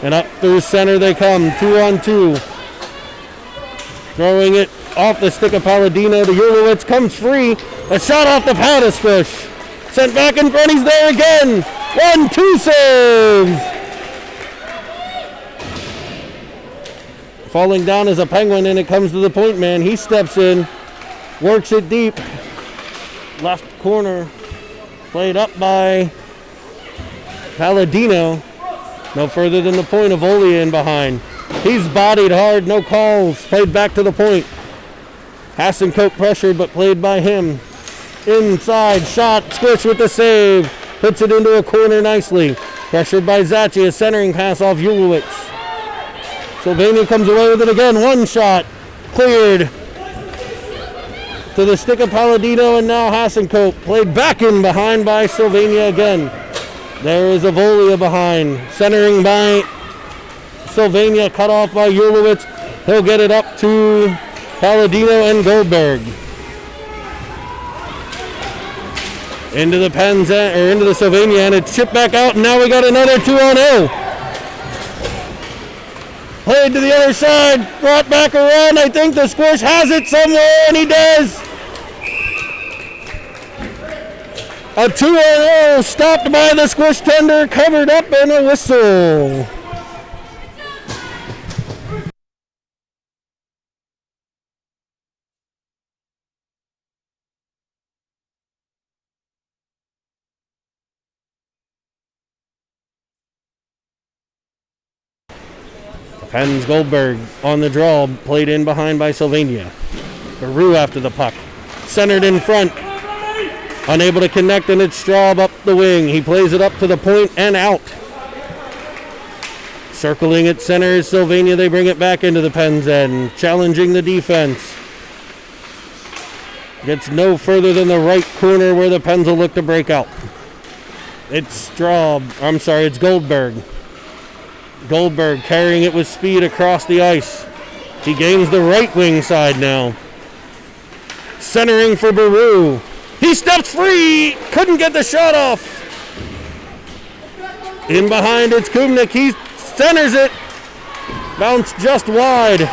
And up through center they come. 2-on-2. Throwing it off the stick of Palladino to Ulowitz. Comes free. A shot off the pad of Squish. Sent back in front. He's there again. 1-2 saves. Falling down as a Penguin, and it comes to the point man. He steps in. Works it deep. Left corner. Played up by Palladino. No further than the point of Olia in behind. He's bodied hard, no calls. Played back to the point. Hassenkope pressured, but played by him. Inside, shot, Squish with the save. Puts it into a corner nicely. Pressured by Zachi, a centering pass off Ulowitz. Sylvania comes away with it again. One shot, cleared. To the stick of Palladino, and now Hassenkope. Played back in behind by Sylvania again. There is Avolia behind. Centering by Sylvania, cut off by Ulowitz. He'll get it up to Palladino and Goldberg. Into the Pens, or into the Sylvania, and it's chipped back out, and now we got another 2-on-0. Played to the other side, brought back around. I think the Squish has it somewhere, and he does. A 2-on-0 stopped by the Squish tender, covered up, and a whistle. Pens Goldberg on the draw, played in behind by Sylvania. Baru after the puck. Centered in front. Unable to connect, and it's Straub up the wing. He plays it up to the point and out. Circling at center is Sylvania. They bring it back into the Pens end. Challenging the defense. Gets no further than the right corner where the Pens will look to break out. It's it's Goldberg. Goldberg carrying it with speed across the ice. He gains the right wing side now. Centering for Baru. He steps free. Couldn't get the shot off. In behind, it's Kumnik. He centers it. Bounced just wide.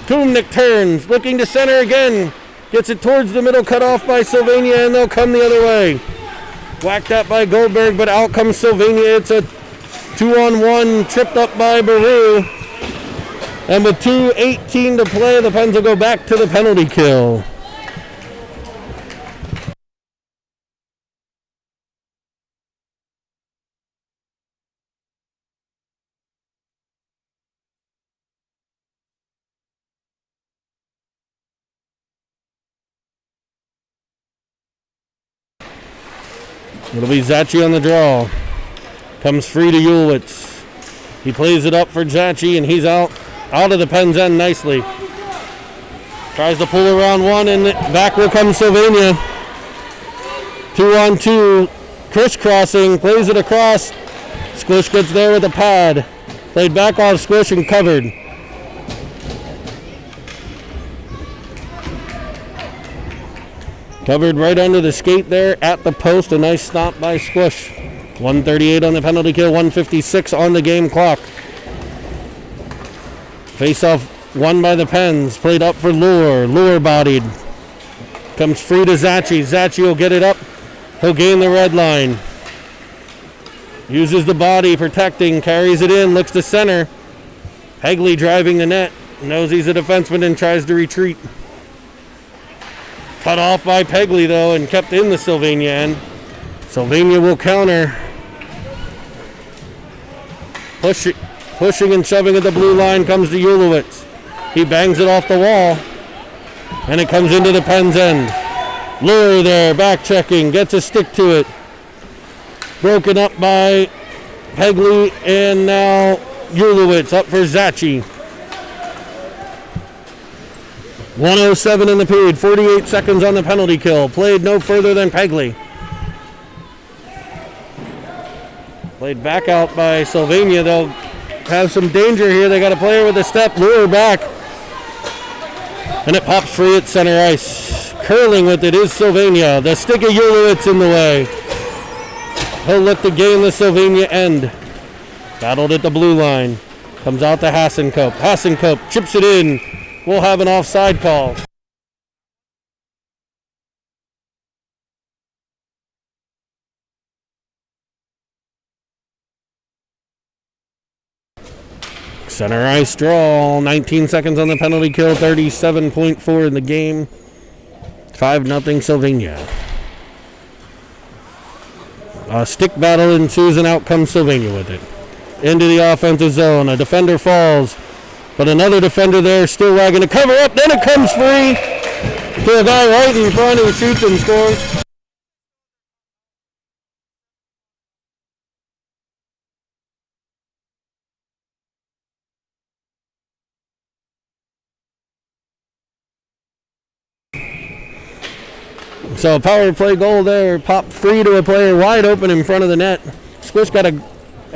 Kumnik turns, looking to center again. Gets it towards the middle, cut off by Sylvania, and they'll come the other way. Whacked at by Goldberg, but out comes Sylvania. It's a 2-on-1, tripped up by Baru. And with 2:18 to play, the Pens will go back to the penalty kill. It'll be Zachi on the draw. Comes free to Ulowitz. He plays it up for Zachi, and he's out of the Pens end nicely. Tries to pull around one, and back will come Sylvania. 2-on-2, crisscrossing, plays it across. Squish gets there with a pad. Played back off Squish and covered. Covered right under the skate there at the post. A nice stop by Squish. 138 on the penalty kill, 156 on the game clock. Face-off won by the Pens. Played up for Lure. Lure bodied. Comes free to Zachi. Zachi will get it up. He'll gain the red line. Uses the body, protecting, carries it in, looks to center. Hegley driving the net. Knows he's a defenseman and tries to retreat. Cut off by Pegley, though, and kept in the Sylvania end. Sylvania will counter. Pushing and shoving at the blue line comes to Ulowitz. He bangs it off the wall, and it comes into the Pens end. Lure there, back checking, gets a stick to it. Broken up by Pegley, and now Ulowitz up for Zachi. 1:07 in the period, 48 seconds on the penalty kill. Played no further than Pegley. Played back out by Sylvania. They'll have some danger here. They got a player with a step, lure back. And it pops free at center ice. Curling with it is Sylvania. The stick of Ulowitz in the way. He'll look to gain the Sylvania end. Battled at the blue line. Comes out to Hassenkope. Hassenkope chips it in. We'll have an offside call. Center ice draw. 19 seconds on the penalty kill. 37.4 in the game. 5-0 Sylvania. A stick battle ensues, and out comes Sylvania with it. Into the offensive zone. A defender falls, but another defender there still wagging to cover up. Then it comes free to a guy right in front who shoots and scores. So a power play goal there, popped free to a player wide open in front of the net. Squish got I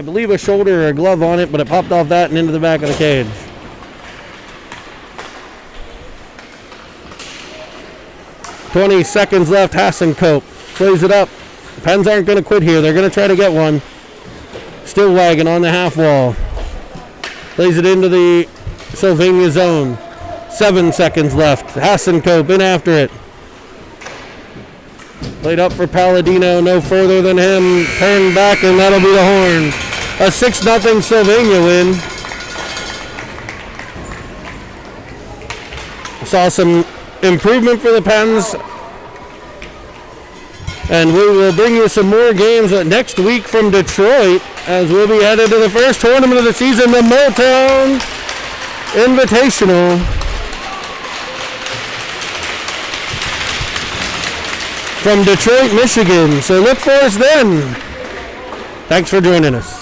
believe a shoulder or a glove on it, but it popped off that and into the back of the cage. "20 seconds left, Hassenkope plays it up. The Pens aren't going to quit here. They're going to try to get one. Still wagging on the half wall. Plays it into the Sylvania zone. 7 seconds left. Hassenkope in after it. Played up for Palladino, no further than him. Turned back, and that'll be the horn. A 6-0 Sylvania win. Saw some improvement for the Pens. And we will bring you some more games next week from Detroit as we'll be headed to the first tournament of the season, the Motown Invitational. From Detroit, Michigan. So look for us then. Thanks for joining us.